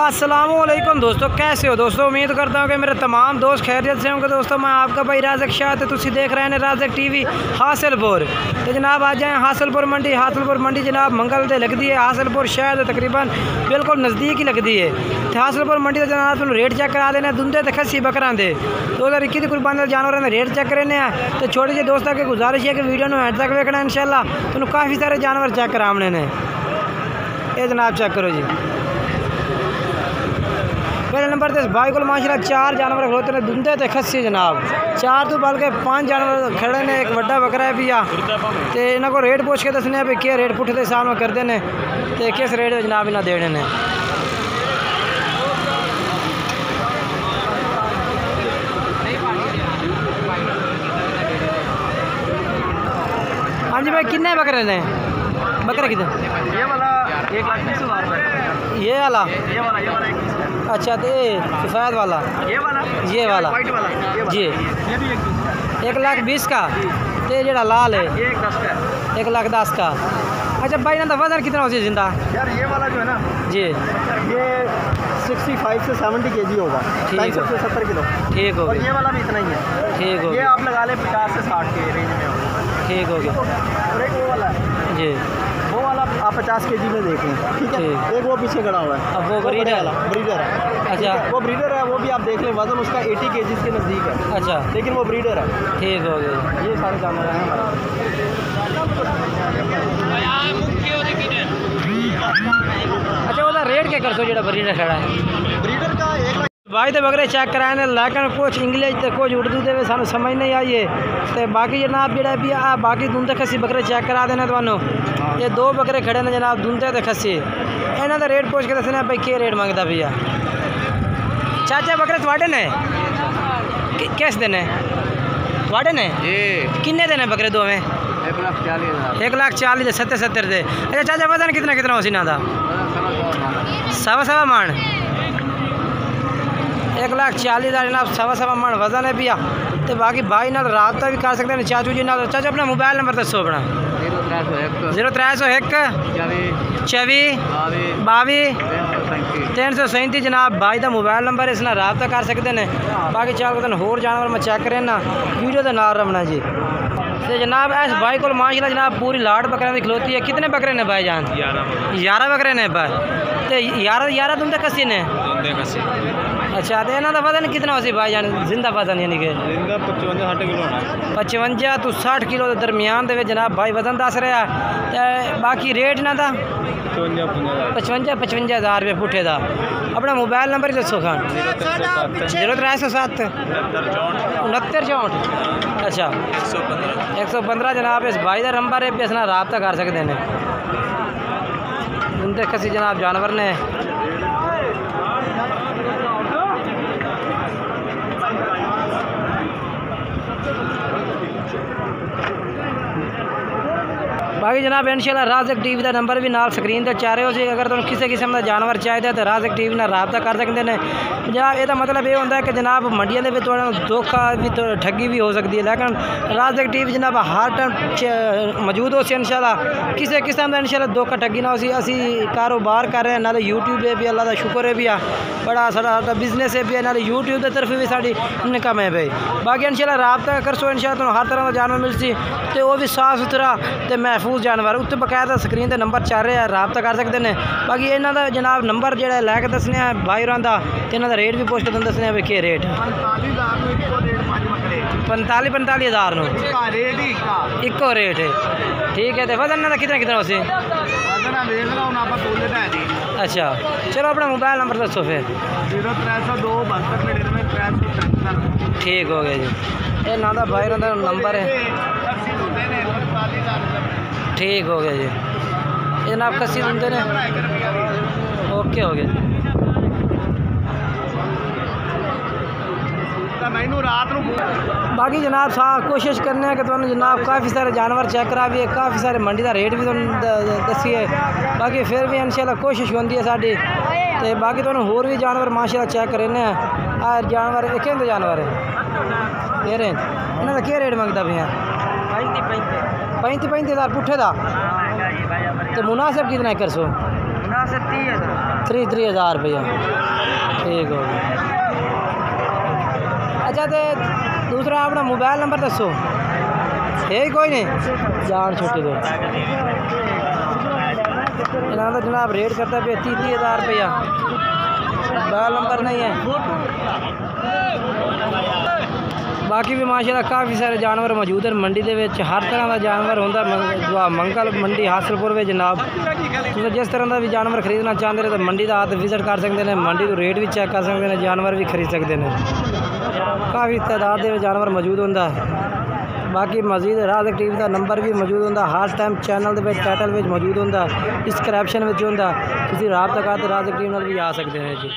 अस्सलामुअलैकुम दोस्तों, कैसे हो दोस्तों। उम्मीद करता हूँ कि मेरे तमाम दोस्त खैरियत से होंगे। दोस्तों मैं आपका भाई राज़क शाह तो तुसी देख रहे हैं राज़क टीवी हासिलपुर। तो जनाब आ जाए हासिलपुर मंडी जनाब मंगल दे लगती है। हासिलपुर शहर तकरीबन बिल्कुल नज़दीक ही लगती है। तो हासिलपुर मंडी का जनाब तुम रेट चेक करा देना दुंदे तो खस्सी बकरा दे 2021 कुर्बानी जानवर ने रेट चेक करने हैं। तो छोटे जी दोस्तों की गुजारिश है कि वीडियो में एंड तक देखना इंशाल्लाह। तुम काफ़ी सारे जानवर चेक कराने ने। ये जनाब चेक करो जी। पहले नंबर से भाई को माशाल्लाह 4 जानवर खड़ोते हैं दुंदे ते खस्सी जनाब। 4 तो बल्कि 5 जानवर खड़े ने। एक बड़ा बकरा है भी आ तो इन्हों को रेट पूछ के दसने भी क्या रेट पुठे साल में करते हैं तो किस रेट जनाब इन्हें देने ने। हाँ जी भाई कितने बकरे ने बकरे कितने? ये वाला 1,20,000। ये वाला अच्छा तो सफ़ेद वाला ये वाला वाइट वाला जी ये भी 1,20,000 का। तो जो लाल है ये 1,10 का। 1,10,000 का। अच्छा भाई ना वजन कितना हो जिंदा? यार ये वाला जो है ना जी ये 65 से 70 kg होगा। 65 से 70 किलो ठीक हो और गया। ये वाला भी इतना ही है। ठीक हो ये गया। आप लगा ले 50 से 60 के रेंज में होगा। ठीक हो गया। और एक वो वाला है जी वो वाला आप 50 kg में देख लें। ठीक है। एक वो पीछे खड़ा हुआ है। अब वो ब्रीडर है। अच्छा वो ब्रीडर है। वो भी आप देख लें वजन उसका 80 kg के नज़दीक है। अच्छा लेकिन वो ब्रीडर है। ठीक हो गया। ये सारे जानवर हैं हमारे। अच्छा वो रेट क्या कर सो जो ब्रीडर खड़ा है? ब्रीडर का 1 भाई तो बकरे चेक कराए ने लेकिन कुछ इंग्लिश तो कुछ उर्दू दे सानू समझ नहीं आई है। तो बाकी जनाब जो भी आ बाकी दूंदे खस्सी बकरे चेक करा देने थानू। ये 2 बकरे खड़े ने जनाब दूंदे तो खस्सी। इन्हों का रेट पूछ के दसने भाई क्या रेट मंगता भैया। चाचा बकरे थोड़े ने किस दिन है थोड़े ने किन्ने दिन है बकरे दो में? 1,40,000 70 दे। अच्छा चाचा वजन कितना कितना हो सी ना 1.25 मन 1,40,000 जनाब 1.25 मन वजन है भैया। तो बाकी भाई नाल राबता भी कर सकते हैं चाचू जी नाल। चाचा अपना मोबाइल नंबर दसो अपना। 0301 24 22 337 जनाब भाई का मोबाइल नंबर है। इस राबता कर सकते हैं। बाकी चार दिन होर जानवर मैं चेक करें ना वीडियो के नाल रमना जी। तो जनाब इस भाई को माशाल्लाह जनाब पूरी लाट बकरियां की खलोती है। कितने बकरे ने भाई जान? 11 बकरे ने भाई। तो 11 तुम तो कसी ने? अच्छा तो इन्हों का वजन कितना हो भाई जान जिंदा वजन यानी कि 55 तो 60 किलो के दरमियान दे जनाब भाई वजन दस रहा। तो बाकी रेट इन्हों का 55,000 रुपये पुठे का। अपना मोबाइल नंबर ही दसो खान। 0307 6964 अच्छा 115 जनाब इस भाई का नंबर है भी इस रबता कर सकते हैं। उनके किसी जनाब जानवर ने बाकी जनाब इंशाल्लाह राज़क टीवी का नंबर भी नाल स्क्रीन पर चाह रहे हो। अगर तुम किसी किस्म का जानवर चाहिए तो राज़क टीवी नाल राबता कर सकते हैं। जनाब यदा मतलब ये होता है कि जनाब मंडियों में थोड़ा धोखा भी तो ठगी भी हो सकती है। लेकिन राज़क टीवी जनाब हर टाइम मौजूद हो सी इंशाल्लाह। किसी किस्म का इंशाल्लाह धोखा ठगी ना हो सी। असी कारोबार कर रहे हैं नाले यूट्यूब पे भी अल्लाह का शुक्र है भी आ बड़ा सारा बिजनेस है भी नाले यूट्यूब की तरफ भी साड़ी इनकम है भाई। बाकी इंशाल्लाह राबता कर सो इंशाल्लाह तुम हर तरह का जानवर मिल सी। तो वो भी साफ सुथरा तो महफूज जानवर उत्ते बकायदा स्क्रीन पर नंबर चल रहा है राबता कर सकते हैं। बाकी इन्हों का जनाब नंबर जो लैके दसने भाई होर का तो इन्हों का रेट भी पुछ के तुम दसने भी क्या रेट 45,000 इको रेट है। ठीक है तो वजन इन्हों का कितना कितना हो सी? अच्छा चलो अपना मोबाइल नंबर दसो फिर। 0302 72 ठीक हो गया जी। ये ना भाई होर का नंबर है। ठीक हो गया जी। ये नाप कस्सी दूंदे ने ओके हो गया। बाकी जनाब कोशिश करने हैं कि तुम जनाब काफ़ी सारे जानवर चेक करा भी है। काफ़ी सारे मंडी का रेट भी तुम दसी है। बाकी फिर भी इंशाल्लाह कोशिश होती है साड़ी। तो बाकी तुम होर भी जानवर माशाल्लाह चेक करने हैं। जानवर एक जानवर है ये इन्हों का क्या रेट मंगता भैया? 35,000 पुठे का। तो मुनासिब कितना कर सो? 15 से 30,000 रुपया। ठीक हो गया। अच्छा तो दूसरा अपना मोबाइल नंबर दसो, है कोई नहीं जान छुट्टी दो। इन्होंने जनाब रेट करता पे 30,000 रुपया, मोबाइल नंबर नहीं है। बाकी भी माशाल्लाह काफ़ी सारे जानवर मौजूद हैं मंडी के विच, हर तरह का जानवर होंदा। मंगल मंडी हासिलपुर में जनाब तुम जिस तरह का भी जानवर खरीदना चाहते हैं तो मंडी का हाथ विजिट कर सकते हैं, मंडी को रेट भी चेक कर सकते हैं, जानवर भी खरीद सकते हैं। काफ़ी तादाद के जानवर मौजूद होंदा। बाकी मजीद राज़क टीवी का नंबर भी मौजूद होंदा, हर टाइम चैनल के टाइटल में मौजूद होंदा, डिस्क्रिप्शन में होंदा। तुसीं राबता करके राज़क टीवी नाल भी आ सकते हैं जी।